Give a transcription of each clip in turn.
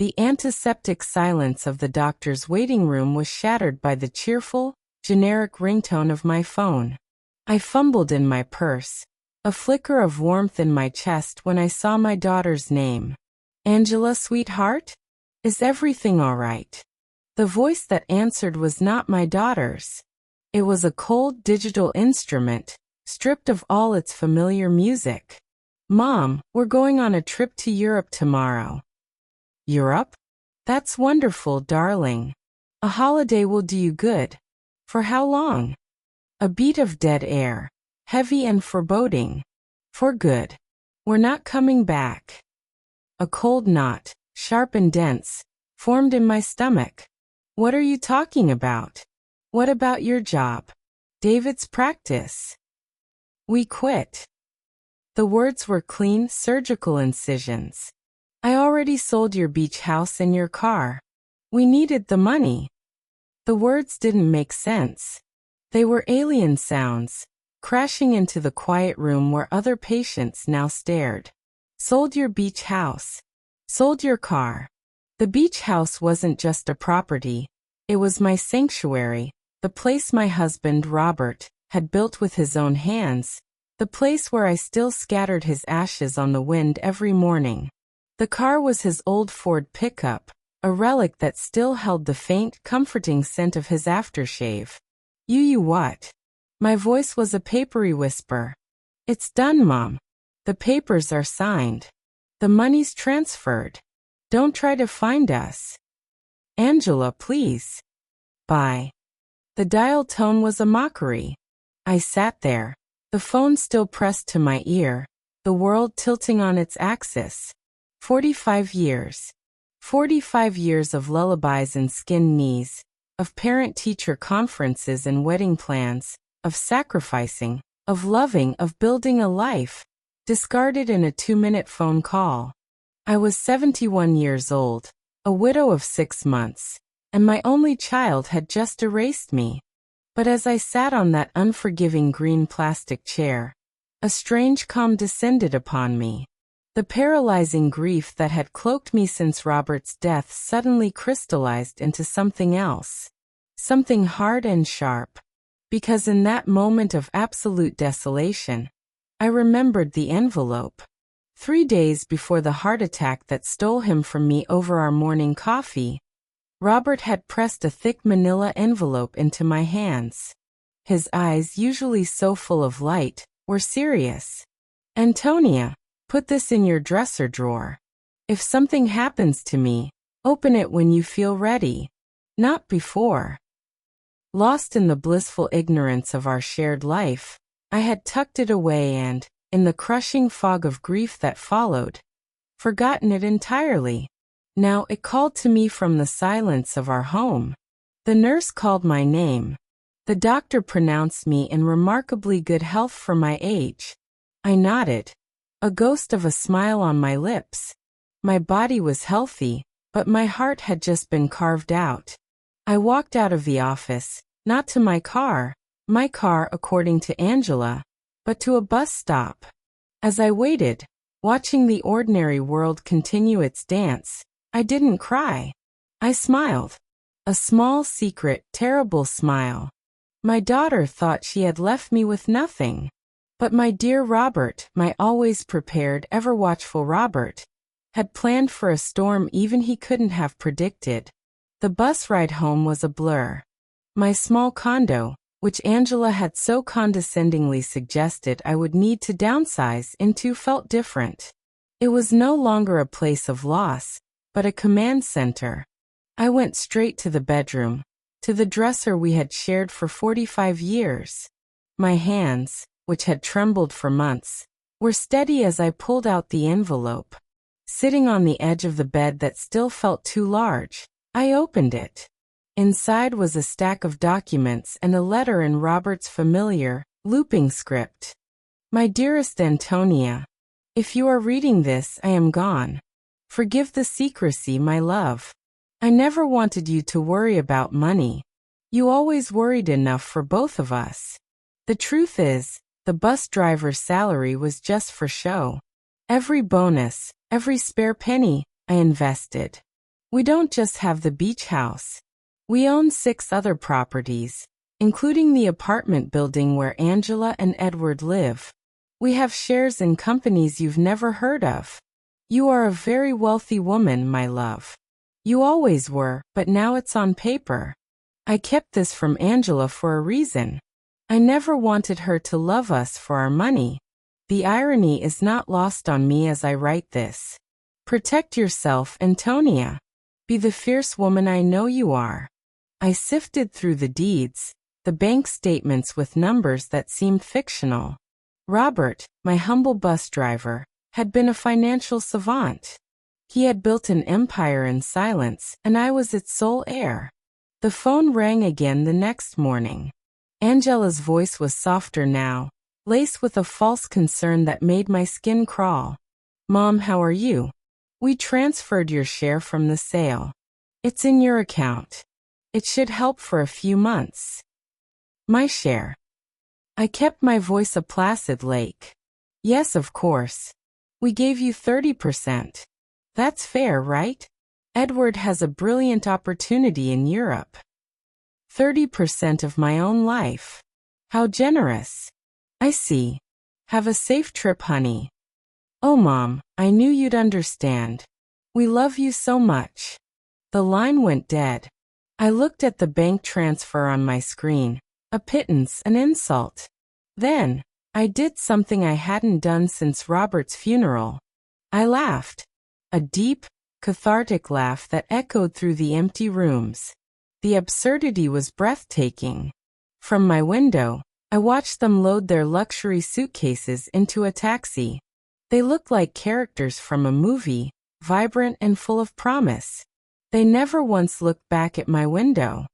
The antiseptic silence of the doctor's waiting room was shattered by the cheerful, generic ringtone of my phone. I fumbled in my purse, a flicker of warmth in my chest when I saw my daughter's name. "Angela, sweetheart? Is everything all right?" The voice that answered was not my daughter's. It was a cold digital instrument, stripped of all its familiar music. "Mom, we're going on a trip to Europe tomorrow." "Europe? That's wonderful, darling. A holiday will do you good. For how long?" A beat of dead air, heavy and foreboding. "For good. We're not coming back." A cold knot, sharp and dense, formed in my stomach. "What are you talking about? What about your job? David's practice?" "We quit." The words were clean, surgical incisions. "I already sold your beach house and your car. We needed the money." The words didn't make sense. They were alien sounds, crashing into the quiet room where other patients now stared. "Sold your beach house. Sold your car." The beach house wasn't just a property. It was my sanctuary, the place my husband, Robert, had built with his own hands, the place where I still scattered his ashes on the wind every morning. The car was his old Ford pickup, a relic that still held the faint, comforting scent of his aftershave. You what?" My voice was a papery whisper. "It's done, Mom. The papers are signed. The money's transferred. Don't try to find us." "Angela, please." "Bye." The dial tone was a mockery. I sat there, the phone still pressed to my ear, the world tilting on its axis. 45 years. 45 years of lullabies and skinned knees, of parent-teacher conferences and wedding plans, of sacrificing, of loving, of building a life, discarded in a 2-minute phone call. I was 71 years old, a widow of 6 months, and my only child had just erased me. But as I sat on that unforgiving green plastic chair, a strange calm descended upon me. The paralyzing grief that had cloaked me since Robert's death suddenly crystallized into something else. Something hard and sharp. Because in that moment of absolute desolation, I remembered the envelope. 3 days before the heart attack that stole him from me over our morning coffee, Robert had pressed a thick manila envelope into my hands. His eyes, usually so full of light, were serious. "Antonia, put this in your dresser drawer. If something happens to me, open it when you feel ready, not before." Lost in the blissful ignorance of our shared life, I had tucked it away and, in the crushing fog of grief that followed, forgotten it entirely. Now it called to me from the silence of our home. The nurse called my name. The doctor pronounced me in remarkably good health for my age. I nodded, a ghost of a smile on my lips. My body was healthy, but my heart had just been carved out. I walked out of the office, not to my car, according to Angela, but to a bus stop. As I waited, watching the ordinary world continue its dance, I didn't cry. I smiled. A small, secret, terrible smile. My daughter thought she had left me with nothing. But my dear Robert, my always prepared, ever watchful Robert, had planned for a storm even he couldn't have predicted. The bus ride home was a blur. My small condo, which Angela had so condescendingly suggested I would need to downsize into, felt different. It was no longer a place of loss, but a command center. I went straight to the bedroom, to the dresser we had shared for 45 years. My hands, which had trembled for months, were steady as I pulled out the envelope. Sitting on the edge of the bed that still felt too large, I opened it. Inside was a stack of documents and a letter in Robert's familiar, looping script. "My dearest Antonia, if you are reading this, I am gone. Forgive the secrecy, my love. I never wanted you to worry about money. You always worried enough for both of us. The truth is, the bus driver's salary was just for show. Every bonus, every spare penny, I invested. We don't just have the beach house. We own 6 other properties, including the apartment building where Angela and Edward live. We have shares in companies you've never heard of. You are a very wealthy woman, my love. You always were, but now it's on paper. I kept this from Angela for a reason. I never wanted her to love us for our money. The irony is not lost on me as I write this. Protect yourself, Antonia. Be the fierce woman I know you are. I sifted through the deeds, the bank statements with numbers that seemed fictional. Robert, my humble bus driver, had been a financial savant. He had built an empire in silence, and I was its sole heir. The phone rang again the next morning. Angela's voice was softer now, laced with a false concern that made my skin crawl. Mom, how are you? We transferred your share from the sale. It's in your account. It should help for a few months. My share. I kept my voice a placid lake. Yes, of course. We gave you 30%. That's fair, right? Edward has a brilliant opportunity in Europe. 30% of my own life. How generous. I see. Have a safe trip, honey. Oh, Mom, I knew you'd understand. We love you so much. The line went dead. I looked at the bank transfer on my screen. A pittance, an insult. Then, I did something I hadn't done since Robert's funeral. I laughed. A deep, cathartic laugh that echoed through the empty rooms. The absurdity was breathtaking. From my window, I watched them load their luxury suitcases into a taxi. They looked like characters from a movie, vibrant and full of promise. They never once looked back at my window.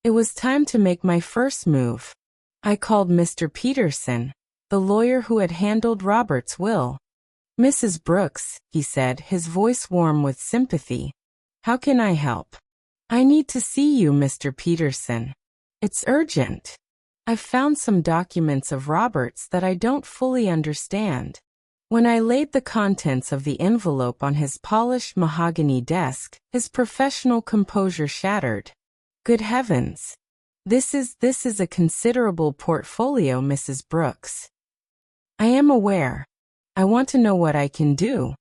It was time to make my first move. I called Mr. Peterson, the lawyer who had handled Robert's will. Mrs. Brooks, he said, his voice warm with sympathy. How can I help? I need to see you, Mr. Peterson. It's urgent. I've found some documents of Robert's that I don't fully understand. When I laid the contents of the envelope on his polished mahogany desk, his professional composure shattered. Good heavens. This is a considerable portfolio, Mrs. Brooks. I am aware. I want to know what I can do.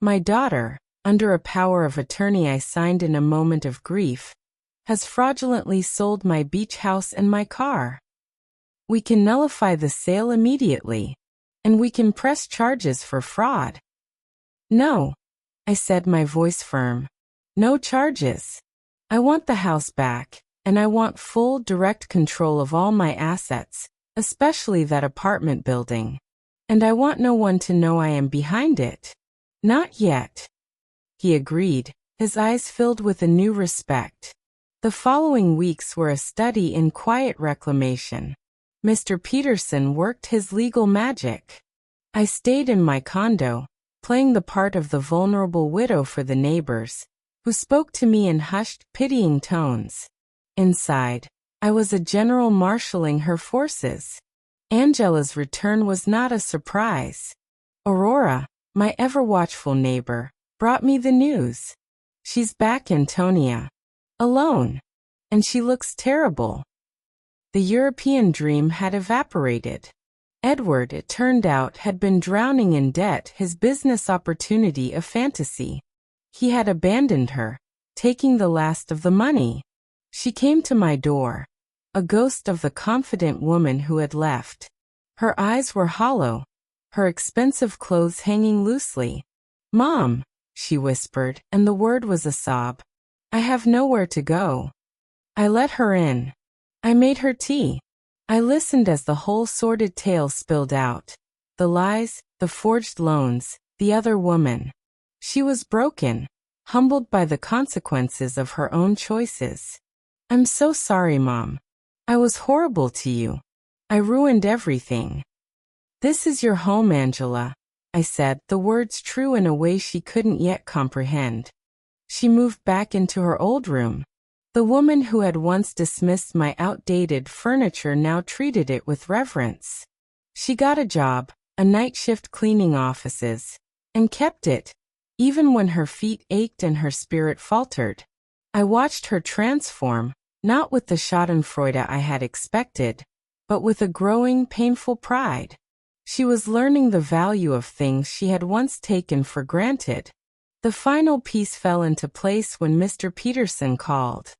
My daughter, under a power of attorney I signed in a moment of grief, has fraudulently sold my beach house and my car. We can nullify the sale immediately. And we can press charges for fraud. No, I said, my voice firm. No charges. I want the house back, and I want full direct control of all my assets, especially that apartment building. And I want no one to know I am behind it. Not yet. He agreed, his eyes filled with a new respect. The following weeks were a study in quiet reclamation. Mr. Peterson worked his legal magic. I stayed in my condo, playing the part of the vulnerable widow for the neighbors, who spoke to me in hushed, pitying tones. Inside, I was a general marshalling her forces. Angela's return was not a surprise. Aurora, my ever-watchful neighbor, brought me the news. She's back, Antonia. Alone. And she looks terrible. The European dream had evaporated. Edward, it turned out, had been drowning in debt, his business opportunity a fantasy. He had abandoned her, taking the last of the money. She came to my door, a ghost of the confident woman who had left. Her eyes were hollow, her expensive clothes hanging loosely. Mom, she whispered, and the word was a sob. I have nowhere to go. I let her in. I made her tea. I listened as the whole sordid tale spilled out. The lies, the forged loans, the other woman. She was broken, humbled by the consequences of her own choices. I'm so sorry, Mom. I was horrible to you. I ruined everything. This is your home, Angela, I said, the words true in a way she couldn't yet comprehend. She moved back into her old room. The woman who had once dismissed my outdated furniture now treated it with reverence. She got a job, a night shift cleaning offices, and kept it, even when her feet ached and her spirit faltered. I watched her transform, not with the schadenfreude I had expected, but with a growing, painful pride. She was learning the value of things she had once taken for granted. The final piece fell into place when Mr. Peterson called.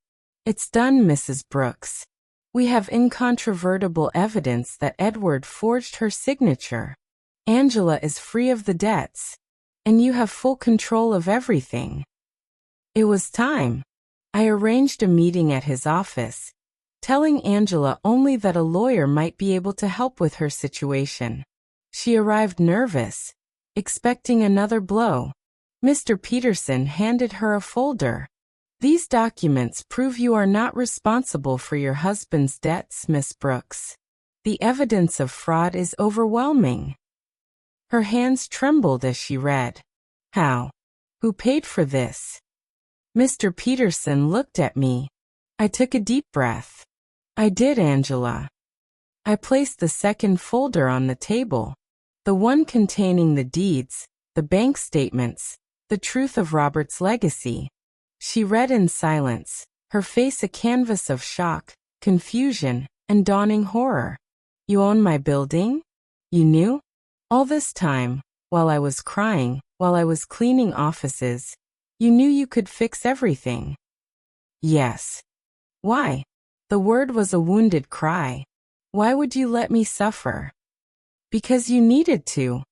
"It's done, Mrs. Brooks. We have incontrovertible evidence that Edward forged her signature. Angela is free of the debts, and you have full control of everything." It was time. I arranged a meeting at his office, telling Angela only that a lawyer might be able to help with her situation. She arrived nervous, expecting another blow. Mr. Peterson handed her a folder. "These documents prove you are not responsible for your husband's debts, Miss Brooks. The evidence of fraud is overwhelming." Her hands trembled as she read. "How? Who paid for this?" Mr. Peterson looked at me. I took a deep breath. "I did, Angela." I placed the second folder on the table, the one containing the deeds, the bank statements, the truth of Robert's legacy. She read in silence, her face a canvas of shock, confusion, and dawning horror. "You own my building? You knew? All this time, while I was crying, while I was cleaning offices, you knew you could fix everything?" "Yes." "Why?" The word was a wounded cry. "Why would you let me suffer?" "Because you needed to,"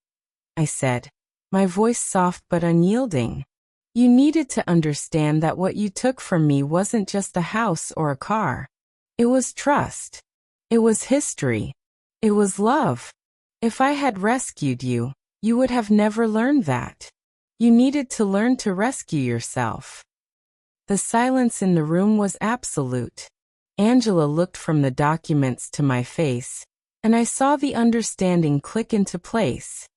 I said, my voice soft but unyielding. "You needed to understand that what you took from me wasn't just a house or a car. It was trust. It was history. It was love. If I had rescued you, you would have never learned that. You needed to learn to rescue yourself." The silence in the room was absolute. Angela looked from the documents to my face, and I saw the understanding click into place.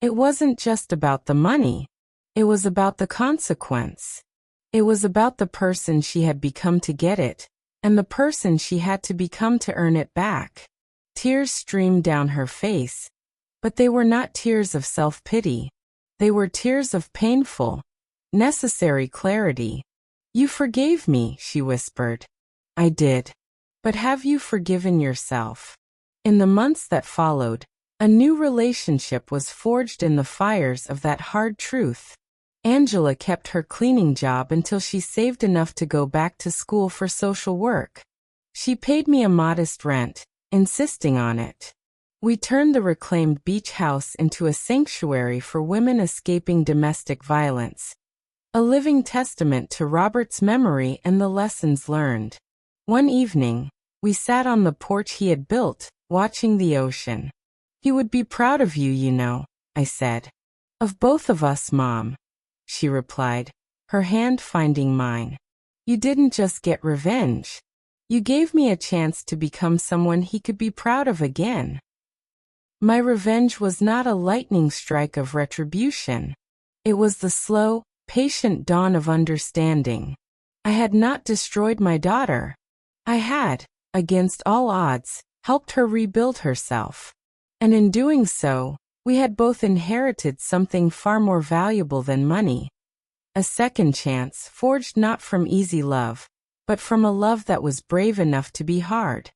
It wasn't just about the money. It was about the consequence. It was about the person she had become to get it, and the person she had to become to earn it back. Tears streamed down her face, but they were not tears of self-pity. They were tears of painful, necessary clarity. "You forgave me," she whispered. "I did. But have you forgiven yourself?" In the months that followed, a new relationship was forged in the fires of that hard truth. Angela kept her cleaning job until she saved enough to go back to school for social work. She paid me a modest rent, insisting on it. We turned the reclaimed beach house into a sanctuary for women escaping domestic violence, a living testament to Robert's memory and the lessons learned. One evening, we sat on the porch he had built, watching the ocean. "He would be proud of you, you know," I said. "Of both of us, Mom," she replied, her hand finding mine. "You didn't just get revenge. You gave me a chance to become someone he could be proud of again." My revenge was not a lightning strike of retribution. It was the slow, patient dawn of understanding. I had not destroyed my daughter. I had, against all odds, helped her rebuild herself. And in doing so, we had both inherited something far more valuable than money. A second chance forged not from easy love, but from a love that was brave enough to be hard.